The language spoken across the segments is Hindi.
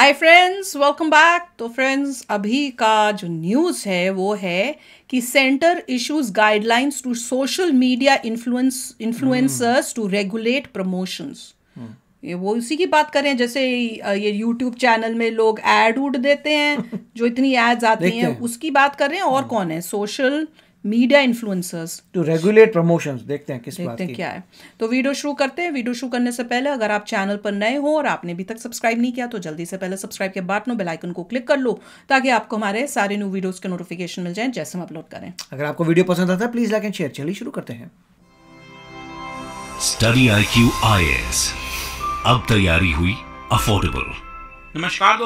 हाय फ्रेंड्स, वेलकम बैक। तो फ्रेंड्स, अभी का जो न्यूज़ है वो है कि centre issues guidelines to social media influencers to regulate promotions. ये वो इसी की बात करें, जैसे ये यूट्यूब चैनल में लोग ऐड उड देते हैं जो इतनी एड्स आती हैं, उसकी बात कर रहे हैं। और कौन है? Social media influencers to regulate promotions. देखते हैं किस बात की। देखते हैं क्या है। तो वीडियो शुरू करते हैं। वीडियो शुरू करने से पहले अगर आप चैनल पर नए हो और आपने अभी तक सब्सक्राइब नहीं किया तो जल्दी से पहले सब्सक्राइब के बटन बेल आइकन को क्लिक कर लो ताकि आपको हमारे सारे न्यू वीडियोस के नोटिफिकेशन मिल जाएं जैसे हम अपलोड करें। अगर आपको वीडियो पसंद आता है प्लीज लाइक एंड शेयर। चलिए शुरू करते हैं। स्टडी IQ IAS, अब तैयारी हुई अफोर्डेबल। नमस्कार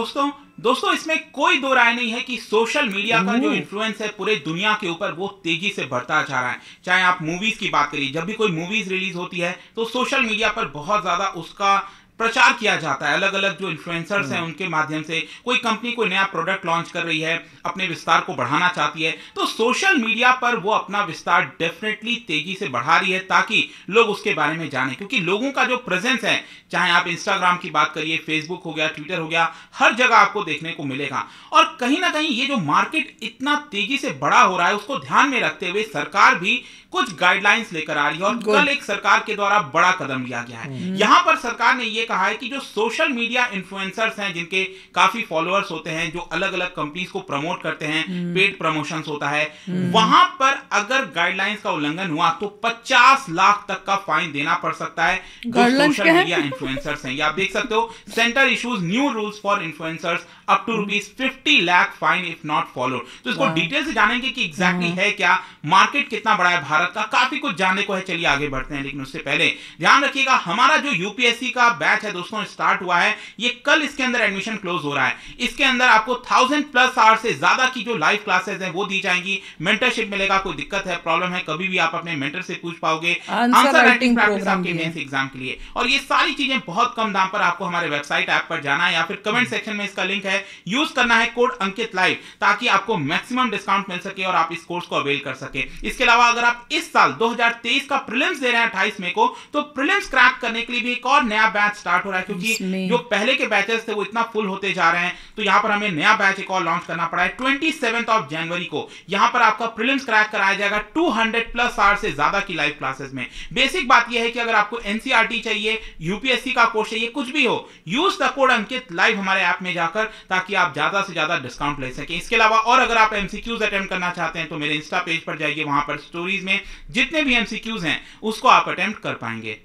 दोस्तों, इसमें कोई दो राय नहीं है कि सोशल मीडिया का जो इन्फ्लुएंस है पूरे दुनिया के ऊपर वो तेजी से बढ़ता जा रहा है। चाहे आप मूवीज की बात करिए, जब भी कोई मूवीज रिलीज होती है तो सोशल मीडिया पर बहुत ज्यादा उसका प्रचार किया जाता है। अलग अलग जो इन्फ्लुएंसर्स हैं उनके माध्यम से कोई कंपनी कोई नया प्रोडक्ट लॉन्च कर रही है, अपने विस्तार को बढ़ाना चाहती है, तो सोशल मीडिया पर वो अपना विस्तार डेफिनेटली तेजी से बढ़ा रही है ताकि लोग उसके बारे में जाने। क्योंकि लोगों का जो प्रेजेंस है, चाहे आप इंस्टाग्राम की बात करिए, फेसबुक हो गया, ट्विटर हो गया, हर जगह आपको देखने को मिलेगा। और कहीं ना कहीं ये जो मार्केट इतना तेजी से बड़ा हो रहा है उसको ध्यान में रखते हुए सरकार भी कुछ गाइडलाइंस लेकर आ रही है। और कल एक सरकार के द्वारा बड़ा कदम लिया गया है। यहां पर सरकार ने यह कहा है कि जो सोशल मीडिया इन्फ्लुएंसर्स हैं, जिनके काफी फॉलोअर्स होते हैं, जो अलग अलग कंपनीज को प्रमोट करते हैं, पेड प्रमोशंस होता है, वहां पर अगर गाइडलाइंस का उल्लंघन हुआ तो 50 लाख तक का फाइन देना पड़ सकता है। जो सोशल मीडिया इन्फ्लुएंसर्स हैं, ये आप देख सकते हो, centre issues new rules for influencers up to ₹50 lakh fine if not followed. तो इसको डिटेल से जानेंगे कि एग्जैक्टली है क्या, मार्केट कितना बड़ा है भारत का, काफी कुछ जानने को है। चलिए आगे बढ़ते हैं, लेकिन उससे पहले ध्यान रखिएगा, हमारा जो यूपीएससी का बैच है दोस्तों स्टार्ट हुआ है। ये कल इसके अंदर एडमिशन क्लोज हो रहा है। इसके अंदर आपको 1000+ आवर्स से ज्यादा की जो लाइव क्लासेस हैं वो दी जाएंगी। मेंटरशिप मिलेगा। कोई दिक्कत है, प्रॉब्लम है, कभी भी आप अपने मेंटर से पूछ पाओगे। आंसर राइटिंग प्रैक्टिस आपके मेंस एग्जाम के लिए। और ये सारी चीजें बहुत कम दाम पर आपको हमारे वेबसाइट ऐप पर जाना है या फिर कमेंट सेक्शन में इसका लिंक है, यूज करना है कोड अंकित लाइव ताकि आपको मैक्सिमम डिस्काउंट मिल सके और आप इस कोर्स को अवेल कर सके। इसके अलावा अगर आप इस साल 2023 का प्रीलिम्स दे रहे हैं 28 मई को, तो प्रीलिम्स क्रैक करने के लिए भी एक और नया बैच स्टार्ट हो रहा है। क्योंकि जो पहले के बैचेस थे वो इतना फुल होते जा रहे हैं, तो यहां पर हमें नया बैच एक और लॉन्च करना पड़ा है। 27 जनवरी को यहां पर आपका प्रीलिम्स क्रैक कराया जाएगा 200+ आवर्स से ज्यादा की लाइव क्लासेस में। बेसिक बात यह है कि अगर आपको एनसीईआरटी चाहिए, यूपीएससी का कोर्स चाहिए, कुछ भी हो, use the code Ankit live हमारे ऐप में जाकर, ताकि आप ज्यादा से ज्यादा डिस्काउंट ले सकें। इसके अलावा और अगर आप एमसीक्यूज अटेम्प्ट करना चाहते हैं तो मेरे इंस्टा पेज पर जाइए, वहां पर स्टोरीज में जितने भी एमसीक्यूज हैं उसको आप अटेम्प्ट कर पाएंगे।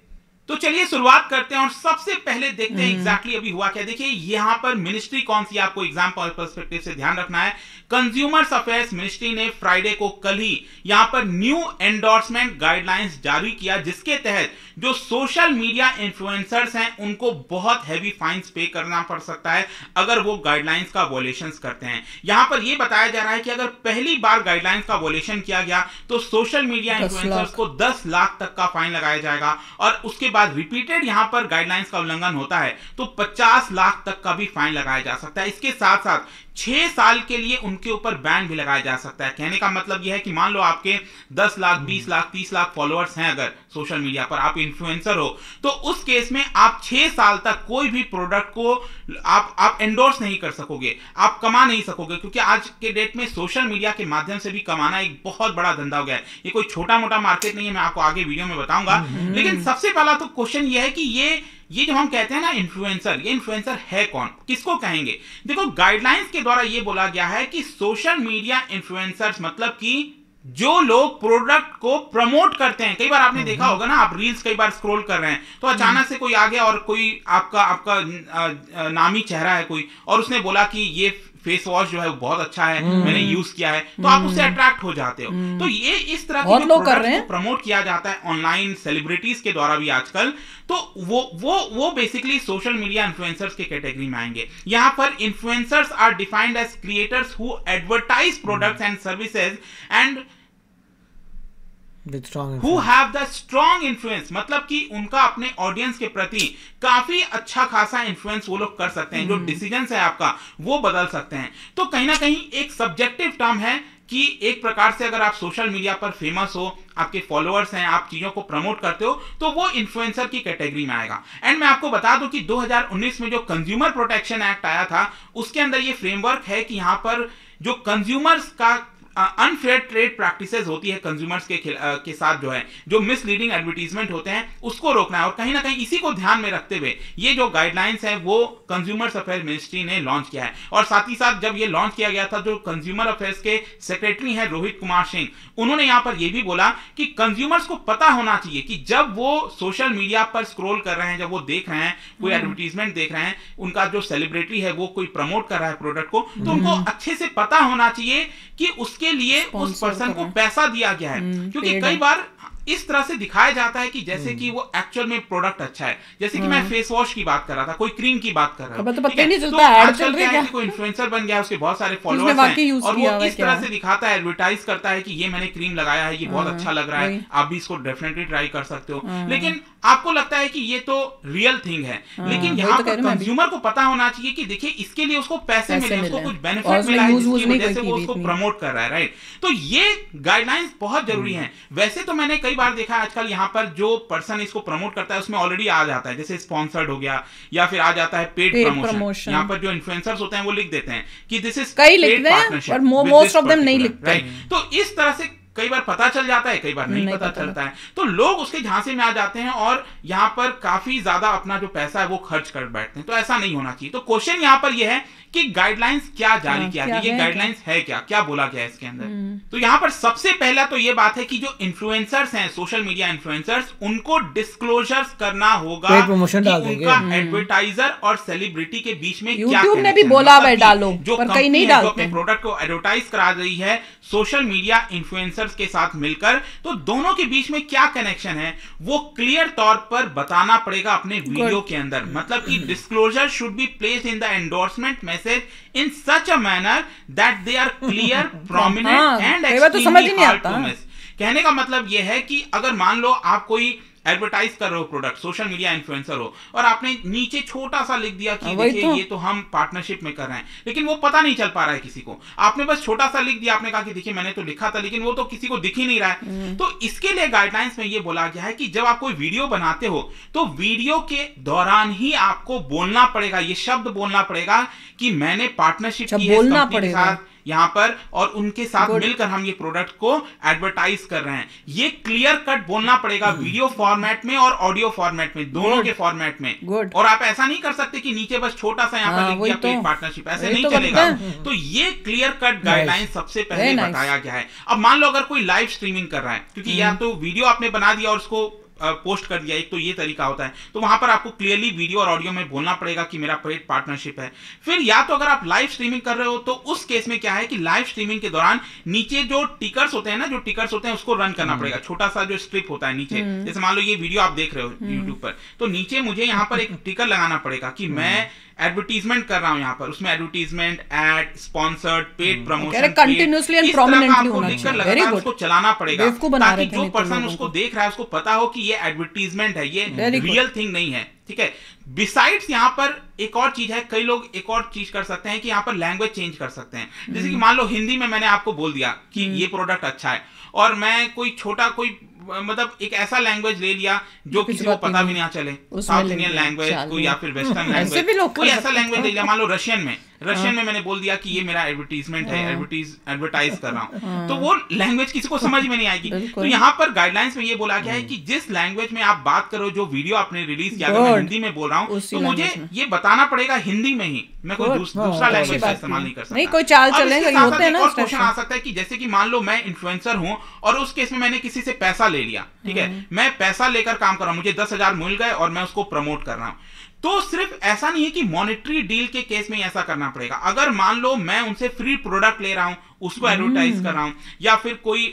तो चलिए शुरुआत करते हैं और सबसे पहले देखते हैं एग्जैक्टली अभी हुआ क्या। देखिए यहां पर मिनिस्ट्री कौन सी, आपको एग्जाम पर्सपेक्टिव से ध्यान रखना है। कंज्यूमर्स अफेयर्स मिनिस्ट्री ने फ्राइडे को, कल ही, यहां पर न्यू एंडोर्समेंट गाइडलाइंस जारी किया, जिसके तहत जो सोशल मीडिया इन्फ्लुएंसर्स हैं उनको बहुत हैवी फाइन्स पे करना पड़ सकता है अगर वो गाइडलाइंस का वॉयलेशंस करते हैं। यहां पर यह बताया जा रहा है कि अगर पहली बार गाइडलाइंस का वॉयलेशन किया गया तो सोशल मीडिया इन्फ्लुएंसर्स को 10 लाख तक का फाइन लगाया जाएगा। और उसके बाद रिपीटेड यहां पर गाइडलाइंस का उल्लंघन होता है तो 50 लाख तक का भी फाइन लगाया जा सकता है। इसके साथ साथ 6 साल के लिए उनके ऊपर बैन भी लगाया जा सकता है। कहने का मतलब यह है कि मान लो आपके 10 लाख, 20 लाख, 30 लाख फॉलोअर्स हैं, अगर सोशल मीडिया पर आप इन्फ्लुएंसर हो, तो उस केस में आप 6 साल तक कोई भी प्रोडक्ट को आप एंडोर्स नहीं कर सकोगे, आप कमा नहीं सकोगे। क्योंकि आज के डेट में सोशल मीडिया के माध्यम से भी कमाना एक बहुत बड़ा धंधा हो गया है। ये कोई छोटा मोटा मार्केट नहीं है, मैं आपको आगे वीडियो में बताऊंगा। लेकिन सबसे पहला तो क्वेश्चन ये है कि ये जो हम कहते हैं ना इन्फ्लुएंसर, ये इन्फ्लुएंसर है कौन, किसको कहेंगे? देखो गाइडलाइंस के द्वारा ये बोला गया है कि सोशल मीडिया इन्फ्लुएंसर्स मतलब कि जो लोग प्रोडक्ट को प्रमोट करते हैं। कई बार आपने देखा होगा ना, आप रील्स कई बार स्क्रॉल कर रहे हैं तो अचानक से कोई आ गया और कोई आपका नामी चेहरा है कोई, और उसने बोला कि ये फेस वॉश जो है वो बहुत अच्छा है, मैंने यूज किया है, तो आप उससे अट्रैक्ट हो जाते हो। तो ये इस तरह के प्रोडक्ट्स को प्रमोट किया जाता है ऑनलाइन सेलिब्रिटीज के द्वारा भी आजकल। तो वो बेसिकली सोशल मीडिया इन्फ्लुएंसर्स के कैटेगरी में आएंगे। यहां पर influencers are defined as creators who advertise products and services and who have the strong influence, मतलब कि उनका अपने ऑडियंस के प्रति काफी अच्छा खासा इन्फ्लुएंस वो लोग कर सकते हैं, जो डिसीजंस है आपका वो बदल सकते हैं। तो कहीं ना कहीं एक सब्जेक्टिव टर्म है कि एक प्रकार से अगर आप सोशल मीडिया पर फेमस हो, आपके फॉलोअर्स हैं, आप चीजों को प्रमोट करते हो, तो वो इन्फ्लुएंसर की कैटेगरी में आएगा। एंड मैं आपको बता दूं कि 2019 में जो कंज्यूमर प्रोटेक्शन एक्ट आया था, उसके अंदर ये फ्रेमवर्क है कि यहां पर जो कंज्यूमर्स का अनफेयर ट्रेड प्रैक्टिसेस होती है कंज्यूमर्स के साथ, जो है जो मिसलीडिंग एडवर्टीजमेंट होते हैं, उसको रोकना है। और कहीं ना कहीं इसी को ध्यान में रखते हुए ये जो गाइडलाइंस है वो कंज्यूमर्स अफेयर मिनिस्ट्री ने लॉन्च किया है। और साथ ही साथ जब ये लॉन्च किया गया था, जो कंज्यूमर अफेयर्स के सेक्रेटरी हैं रोहित कुमार सिंह, उन्होंने यहां पर यह भी बोला कि कंज्यूमर्स को पता होना चाहिए कि जब वो सोशल मीडिया पर स्क्रॉल कर रहे हैं, जब वो देख रहे हैं, कोई एडवर्टीजमेंट देख रहे हैं, उनका जो सेलिब्रिटी है वो कोई प्रमोट कर रहा है प्रोडक्ट को, तो उनको अच्छे से पता होना चाहिए कि उसके लिए उस पर्सन को पैसा दिया गया है। क्योंकि कई बार इस तरह से दिखाया जाता है कि जैसे कि वो एक्चुअल में प्रोडक्ट अच्छा है। जैसे कि मैं फेस वॉश की बात कर रहा था, कोई क्रीम की बात कर रहा था, तो पता नहीं चलता ऐड चल रही है, कोई इन्फ्लुएंसर बन गया, उसके बहुत सारे फॉलोअर्स हैं और वो इस तरह से दिखाता है, एडवर्टाइज करता है कि ये मैंने क्रीम लगाया है, ये बहुत अच्छा लग रहा है, आप भी इसको डेफिनेटली ट्राई कर सकते हो। लेकिन आपको लगता है कि ये तो रियल थिंग है, लेकिन यहाँ पर कंज्यूमर को पता होना चाहिए कि देखिए इसके लिए उसको पैसे मिले, उसको कुछ बेनिफिट मिला है जिसकी वजह से वो उसको प्रमोट कर रहा है, राइट। तो ये गाइडलाइंस बहुत जरूरी हैं। वैसे तो मैंने कई बार देखा आजकल यहाँ पर जो पर्सन इसको प्रमोट करता है उसमें ऑलरेडी आ जाता है, जैसे स्पॉन्सर्ड हो गया या फिर आ जाता है पेड प्रमोशन। यहाँ पर जो इन्फ्लुएंसर्स होते हैं वो लिख देते हैं कि this is paid partnership, most of them नहीं लिखते, राइट। तो इस तरह से कई बार पता चल जाता है, कई बार नहीं पता चलता है, तो लोग उसके झांसे में आ जाते हैं और यहाँ पर काफी ज्यादा अपना जो पैसा है वो खर्च कर बैठते हैं। तो ऐसा नहीं होना चाहिए। तो क्वेश्चन यहाँ पर यह है कि गाइडलाइंस क्या जारी किया गया, ये गाइडलाइंस है क्या बोला गया है इसके अंदर। तो यहाँ पर सबसे पहला तो ये बात है कि जो इन्फ्लुएंसर्स हैं, सोशल मीडिया इन्फ्लुएंसर्स, उनको डिस्क्लोजर्स करना होगा कि उनका एडवर्टाइजर और सेलिब्रिटी के बीच में क्या यूट्यूब ने भी बोला है डालो, पर कहीं नहीं डालते, अपने प्रोडक्ट को एडवर्टाइज करा रही है सोशल मीडिया इन्फ्लुएंसर्स के साथ मिलकर, तो दोनों के बीच में क्या कनेक्शन है वो क्लियर तौर पर बताना पड़ेगा अपने वीडियो के अंदर। मतलब कि disclosure should be placed in the endorsement message in such a manner that they are clear, prominent and extremely hard to miss। कहने का मतलब यह है कि अगर मान लो आप कोई एडवर्टाइज कर रहे हो प्रोडक्ट, सोशल मीडिया इन्फ्लुएंसर हो, और आपने नीचे छोटा सा लिख दिया कि देखिए ये तो हम पार्टनरशिप में कर रहे हैं, लेकिन वो पता नहीं चल पा रहा है किसी को। आपने बस छोटा सा लिख दिया, आपने कहा कि देखिए मैंने तो लिखा था, लेकिन वो तो किसी को दिख ही नहीं रहा है। तो इसके लिए गाइडलाइंस में ये बोला गया है कि जब आप कोई वीडियो बनाते हो तो वीडियो के दौरान ही आपको बोलना पड़ेगा, ये शब्द बोलना पड़ेगा कि मैंने पार्टनरशिप की है इस कंपनी के साथ यहाँ पर, और उनके साथ मिलकर हम ये प्रोडक्ट को एडवर्टाइज कर रहे हैं। ये क्लियर कट बोलना पड़ेगा वीडियो फॉर्मेट में और ऑडियो फॉर्मेट में, दोनों के फॉर्मेट में। और आप ऐसा नहीं कर सकते कि नीचे बस छोटा सा यहाँ पर लिख दिया पेड पार्टनरशिप, ऐसे नहीं चलेगा। तो ये क्लियर कट गाइडलाइन सबसे पहले बताया गया है। अब मान लो अगर कोई लाइव स्ट्रीमिंग कर रहा है, क्योंकि या तो वीडियो आपने बना दिया और उसको पोस्ट कर दिया, एक तो ये तरीका होता है, तो वहां पर आपको क्लियरली वीडियो और ऑडियो में बोलना पड़ेगा कि मेरा पेड पार्टनरशिप है। फिर या तो अगर आप लाइव स्ट्रीमिंग कर रहे हो तो उस केस में क्या है कि लाइव स्ट्रीमिंग के दौरान नीचे जो टिकर्स होते हैं ना, जो टिकर्स होते हैं उसको रन करना पड़ेगा, छोटा सा जो स्ट्रिप होता है नीचे। जैसे मान लो ये वीडियो आप देख रहे हो यूट्यूब पर, तो नीचे मुझे यहाँ पर एक टिकर लगाना पड़ेगा कि मैं एडवर्टीजमेंट कर रहा हूं यहाँ पर, उसमें advertisement, ad, sponsored, paid promotion continuously and prominently होना चाहिए। वेरी गुड, उसको चलाना पड़ेगा ताकि जो पर्सन उसको देख रहा है उसको पता हो कि ये एडवर्टीजमेंट है, ये रियल थिंग नहीं है। ठीक है। बिसाइड्स यहाँ पर एक और चीज है, कई लोग एक और चीज कर सकते हैं कि यहाँ पर लैंग्वेज चेंज कर सकते हैं। जैसे कि मान लो हिंदी में मैंने आपको बोल दिया कि ये प्रोडक्ट अच्छा है, और मैं कोई छोटा कोई मतलब एक ऐसा लैंग्वेज ले लिया जो किसी को पता भी नहीं चले, साउथ इंडियन लैंग्वेज कोई या फिर वेस्टर्न लैंग्वेज, कोई ऐसा लैंग्वेज ले लिया, मान लो रशियन में मैंने बोल दिया कि ये मेरा एडवर्टीजमेंट है, एडवर्टाइज कर रहा हूँ, तो वो लैंग्वेज किसी को समझ में नहीं आएगी। तो यहाँ पर गाइडलाइंस में ये बोला गया है कि जिस लैंग्वेज में आप बात करो, जो वीडियो आपने रिलीज किया, अगर मैं हिंदी में बोल रहा हूँ तो मुझे ये बताना पड़ेगा हिंदी में ही, मैं कोई दूसरा लैंग्वेज का इस्तेमाल नहीं कर सकता। नहीं कोई चाल चलेगा, होते हैं ना। और क्वेश्चन आ सकता है कि जैसे कि मान लो मैं इन्फ्लुएंसर हूँ और उस केस में मैंने किसी से पैसा ले लिया, ठीक है, मैं पैसा लेकर काम कर रहा हूँ, मुझे 10,000 मिल गए और मैं उसको प्रमोट कर रहा हूँ, तो सिर्फ ऐसा नहीं है कि मॉनेटरी डील के केस में ऐसा करना पड़ेगा। अगर मान लो मैं उनसे फ्री प्रोडक्ट ले रहा हूं, उसको एडवर्टाइज कर रहा हूं, या फिर कोई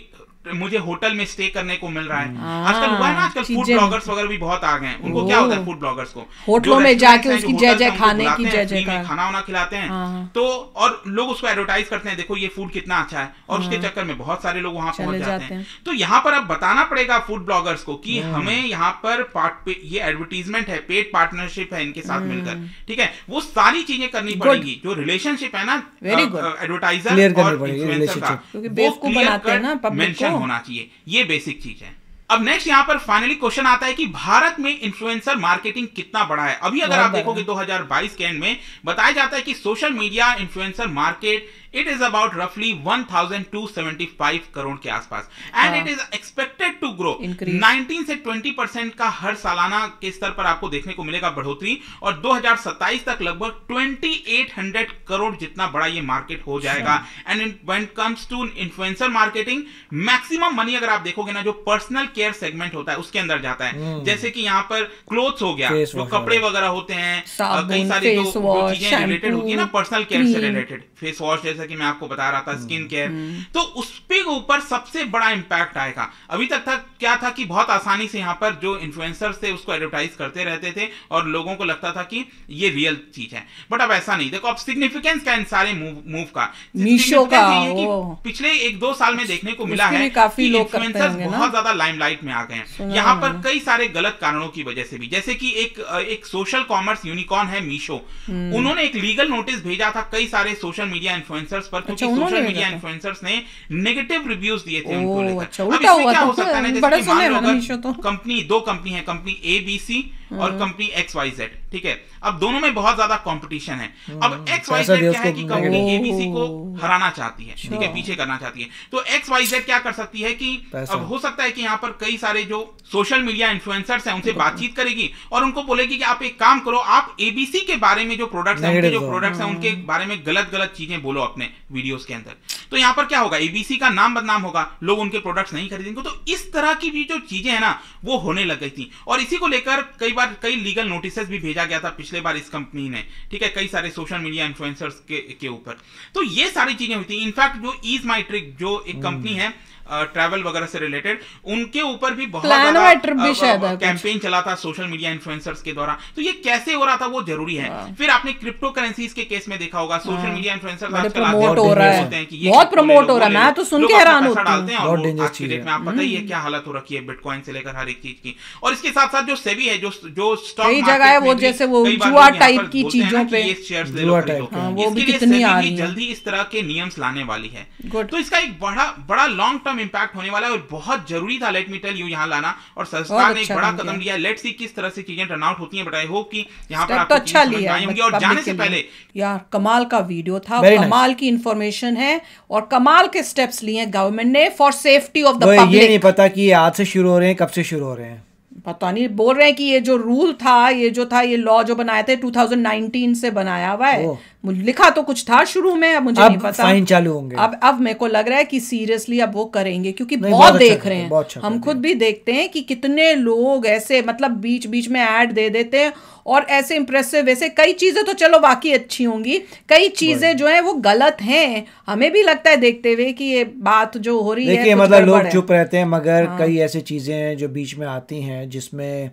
मुझे होटल में स्टे करने को मिल रहा है। आजकल हुआ है ना, आजकल फूड ब्लॉगर्स वगैरह भी बहुत आ गए हैं। उनको क्या होता है फूड ब्लॉगर्स को, होटलों में जाके उसकी जय जय खाने की जय जय खाना वाना खिलाते हैं, तो और लोग उसको एडवर्टाइज करते हैं, देखो ये फूड कितना अच्छा है, और उसके चक्कर में बहुत सारे लोग वहां पहुंच जाते हैं। तो यहाँ पर अब बताना पड़ेगा फूड ब्लॉगर्स को कि हमें यहाँ पर ये एडवर्टीजमेंट है, पेड पार्टनरशिप है इनके साथ मिलकर, ठीक है, वो सारी चीजें करनी पड़ेगी। जो रिलेशनशिप है ना एडवर्टाइजर और इन्फ्लुएंसर का, वो क्लियर कट मेंशन होना चाहिए। ये बेसिक चीज है। अब नेक्स्ट यहाँ पर फाइनली क्वेश्चन आता है कि भारत में इन्फ्लुएंसर मार्केटिंग कितना बड़ा है। अभी अगर आप देखोगे 2022 के एंड में बताया जाता है कि social media influencer market it is about रफली 1275 करोड़ के आसपास, and it is expected to grow 19 से 20% का हर सालाना के स्तर पर आपको देखने को मिलेगा बढ़ोतरी, और 2027 तक लगभग 2800 करोड़ जितना बड़ा ये मार्केट हो जाएगा। And when it comes to influencer marketing, maximum money अगर आप देखोगे ना जो पर्सनल केयर सेगमेंट होता है उसके अंदर जाता है। जैसे कि यहाँ पर क्लोथ्स हो गया, जो कपड़े वगैरह होते हैं, कई सारी जो चीजें रिलेटेड होती है ना पर्सनल केयर से रिलेटेड, फेस वॉश जैसा कि मैं आपको बता रहा था, स्किन केयर, तो उस पे ऊपर सबसे बड़ा इंपैक्ट आएगा। अभी तक क्या था कि बहुत आसानी से यहाँ पर जो इन्फ्लुएंसर्स थे उसको एडवर्टाइज करते रहते थे और लोगों को लगता था कि ये रियल चीज है, बट अब ऐसा नहीं। देखो अब सिग्निफिकेंस का इन सारे मूव का मीशो का पिछले 1-2 साल में देखने को मिला है कि इन्फ्लुएंसर्स बहुत ज्यादा लाइमलाइट में आ गए हैं, यहाँ पर कई सारे गलत कारणों की वजह से भी। जैसे कि एक सोशल कॉमर्स यूनिकॉर्न है मीशो, उन्होंने एक लीगल नोटिस भेजा था कई सारे सोशल मीडिया इन्फ्लुएंसर्स पर, क्योंकि सोशल मीडिया इन्फ्लुएंसर्स ने नेगेटिव रिव्यूज दिए थे उनको लेकर। अब इसमें क्या हो सकता है, जैसे कि मान लो अगर कंपनी, 2 कंपनी है, कंपनी ABC और कंपनी XYZ, ठीक है, अब दोनों में बहुत ज्यादा कंपटीशन है। अब XYZ क्या है कि कंपनी ABC को हराना चाहती है, ठीक है, पीछे करना चाहती है, तो XYZ क्या कर सकती है कि अब हो सकता है कि यहाँ पर कई सारे जो सोशल मीडिया इन्फ्लुएंसर्स हैं उनसे बातचीत करेगी और उनको बोलेगी कि आप एक काम करो, आप ABC के बारे में जो प्रोडक्ट्स हैं, उनके जो प्रोडक्ट्स हैं उनके बारे में गलत चीजें बोलो अपने वीडियोस के अंदर। तो यहाँ पर क्या होगा, ABC का नाम बदनाम होगा, लोग उनके प्रोडक्ट्स नहीं खरीदेंगे। तो इस तरह की भी जो चीजें हैं ना वो होने लग गई थी, और इसी को लेकर कई लीगल नोटिसेस भी भेजा गया था पिछले बार इस कंपनी ने, ठीक है, कई सारे सोशल मीडिया इन्फ्लुएंसर्स के ऊपर। तो ये सारी चीजें हुई थी। इनफैक्ट जो ईज माई ट्रिप जो एक कंपनी है ट्रैवल वगैरह से रिलेटेड, उनके ऊपर भी बहुत ज्यादा कैंपेन चला था सोशल मीडिया इन्फ्लुएंसर्स के द्वारा। तो ये कैसे हो रहा था वो जरूरी है। फिर आपने क्रिप्टो करेंसीज के केस में देखा होगा, सोशल मीडिया इन्फ्लुएंसर्स आजकल प्रमोट हो रहा है, बहुत प्रमोट हो रहा है, मैं तो सुन के हैरान होता हूं। आज की डेट में आप पता ही है क्या हालत हो रखी है बिटकॉइन से लेकर हर एक चीज की। और इसके साथ साथ जो सेबी है, जो स्टॉक कई जगह है वो जैसे वो जुआ टाइप की चीजों पे शेयर्स ले लो, वो भी कितनी आ रही है, जल्दी इस तरह के नियम्स लाने वाली है। तो इसका एक बड़ा लॉन्ग टर्म इंपैक्ट होने वाला है, बहुत जरूरी था, लेट मी टेल यू, यहाँ लाना, और सरकार ने एक बड़ा कदम लिया। लेट्स सी किस तरह से चीजें टर्न आउट होती हैं, बट आई होप कि यहाँ पर आपको अच्छा लिया होंगी। और जाने से पहले यार कमाल का वीडियो था, कमाल की इंफॉर्मेशन है और कमाल के स्टेप्स लिए गवर्नमेंट ने for safety of the public. ये नहीं पता कि ये आज से शुरू हो रहे हैं, कब से शुरू हो रहे हैं पता नहीं। बोल रहे हैं कि ये जो रूल था, ये लॉ जो बनाया था 2019 से बनाया हुआ है, लिखा तो कुछ था शुरू में, अब मुझे नहीं पता, फाइन चालू होंगे। अब मेरे को लग रहा है कि सीरियसली अब वो करेंगे, क्योंकि बहुत देख रहे हैं, हम खुद भी देखते हैं कि कितने लोग ऐसे मतलब बीच बीच में ऐड दे देते हैं, और ऐसे इंप्रेसिव, वैसे कई चीजें तो चलो बाकी अच्छी होंगी, कई चीजें जो है वो गलत हैं। हमें भी लगता है देखते हुए कि ये बात जो हो रही है, देखिए मतलब लोग चुप रहते हैं, मगर कई ऐसी चीजें हैं जो बीच में आती हैं जिसमें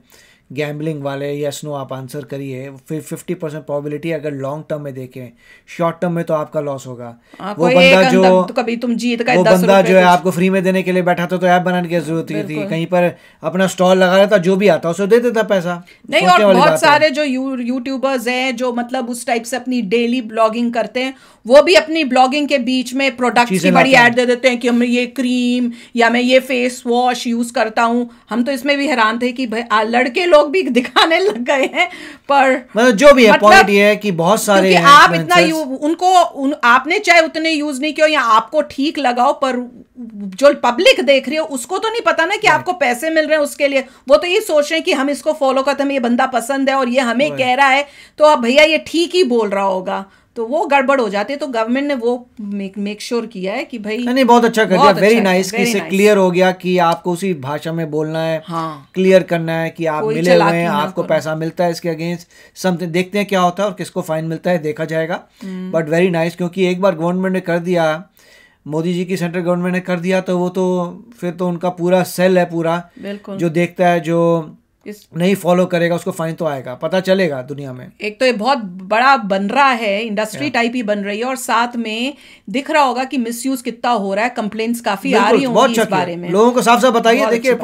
गैम्बलिंग वाले, यस नो आप आंसर करिए, फिर 50% प्रोबेबिलिटी अगर लॉन्ग टर्म में देखें, शॉर्ट टर्म में तो आपका लॉस होगा। वो बंदा जो तो कभी तुम जीत गए, वो बंदा जो है आपको फ्री में देने के लिए बैठा था, तो ऐप बनाने की जरूरत थी, कहीं पर अपना स्टॉल लगा रहा था, जो भी आता उसे दे देता पैसा नहीं। और बहुत सारे जो यूट्यूबर्स हैं जो मतलब उस टाइप से अपनी डेली ब्लॉगिंग करते हैं, वो भी अपनी ब्लॉगिंग के बीच में प्रोडक्ट्स की बड़ी ऐड दे देते हैं कि हम ये क्रीम या मैं ये फेस वॉश यूज करता हूँ। हम तो इसमें भी हैरान थे कि भाई लड़के लोग भी दिखाने लग गए हैं, पर मतलब जो भी है पॉइंट ये है कि बहुत सारे आप इतना आपने चाहे उतने यूज नहीं किया या आपको ठीक लगाओ, पर जो पब्लिक देख रही हो उसको तो नहीं पता ना कि आपको पैसे मिल रहे हैं उसके लिए। वो तो ये सोच रहे हैं कि हम इसको फॉलो करते हैं, हमें ये बंदा पसंद है और ये हमें कह रहा है, तो अब भैया ये ठीक ही बोल रहा होगा, तो वो गड़बड़ हो जाती है। तो गवर्नमेंट ने वो मेक श्योर किया है कि भाई नहीं, बहुत अच्छा कर दिया, वेरी नाइस, कि इससे क्लियर हो गया कि आपको उसी भाषा में बोलना है, क्लियर करना है कि आप मिले हुए हैं, आपको पैसा मिलता है इसके अगेंस्ट समथिंग। देखते हैं क्या होता है और किसको फाइन मिलता है, देखा जाएगा, बट वेरी नाइस, क्योंकि एक बार गवर्नमेंट ने कर दिया, मोदी जी की सेंट्रल गवर्नमेंट ने कर दिया तो वो तो फिर तो उनका पूरा सेल है पूरा, बिल्कुल। जो देखता है, जो नहीं फॉलो करेगा उसको फाइन तो आएगा, पता चलेगा दुनिया में। एक तो ये बहुत बड़ा बन रहा है, इंडस्ट्री टाइप ही बन रही है, और साथ में दिख रहा होगा कि मिसयूज कितना हो रहा है, कंप्लेंट्स काफी आ रही होंगी इस बारे में। लोगों को साफ साफ बताइए। देखिए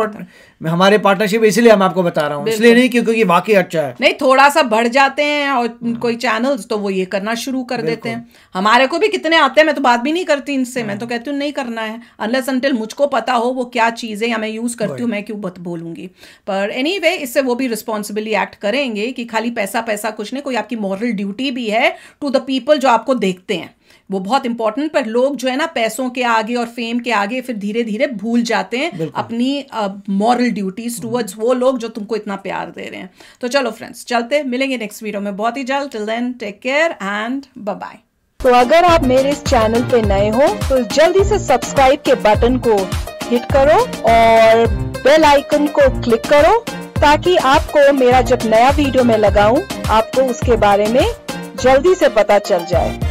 हमारे पार्टनरशिप इसलिए हम आपको बता रहा हूँ, इसलिए नहीं क्योंकि वाकई अच्छा है। नहीं, थोड़ा सा बढ़ जाते हैं और कोई चैनल्स तो वो ये करना शुरू कर देते हैं। हमारे को भी कितने आते हैं, मैं तो बात भी नहीं करती इनसे, मैं तो कहती हूँ नहीं करना है अनलेस अनटिल मुझको पता हो वो क्या चीज़ है या मैं यूज़ करती हूँ, मैं क्यों बोलूंगी। पर एनीवे इससे वो भी रिस्पॉन्सिबली एक्ट करेंगे कि खाली पैसा पैसा कुछ नहीं, कोई आपकी मॉरल ड्यूटी भी है टू द पीपल जो आपको देखते हैं, वो बहुत इंपॉर्टेंट। पर लोग जो है ना पैसों के आगे और फेम के आगे फिर धीरे धीरे भूल जाते हैं अपनी मॉरल ड्यूटीज टुवर्ड्स वो लोग जो तुमको इतना प्यार दे रहे हैं। तो चलो फ्रेंड्स, चलते मिलेंगे नेक्स्ट वीडियो में बहुत ही जल्द। Till then take care and bye bye. तो अगर आप मेरे इस चैनल पे नए हो तो जल्दी से सब्सक्राइब के बटन को हिट करो और बेल आइकन को क्लिक करो ताकि आपको मेरा जब नया वीडियो मैं लगाऊं आपको उसके बारे में जल्दी से पता चल जाए।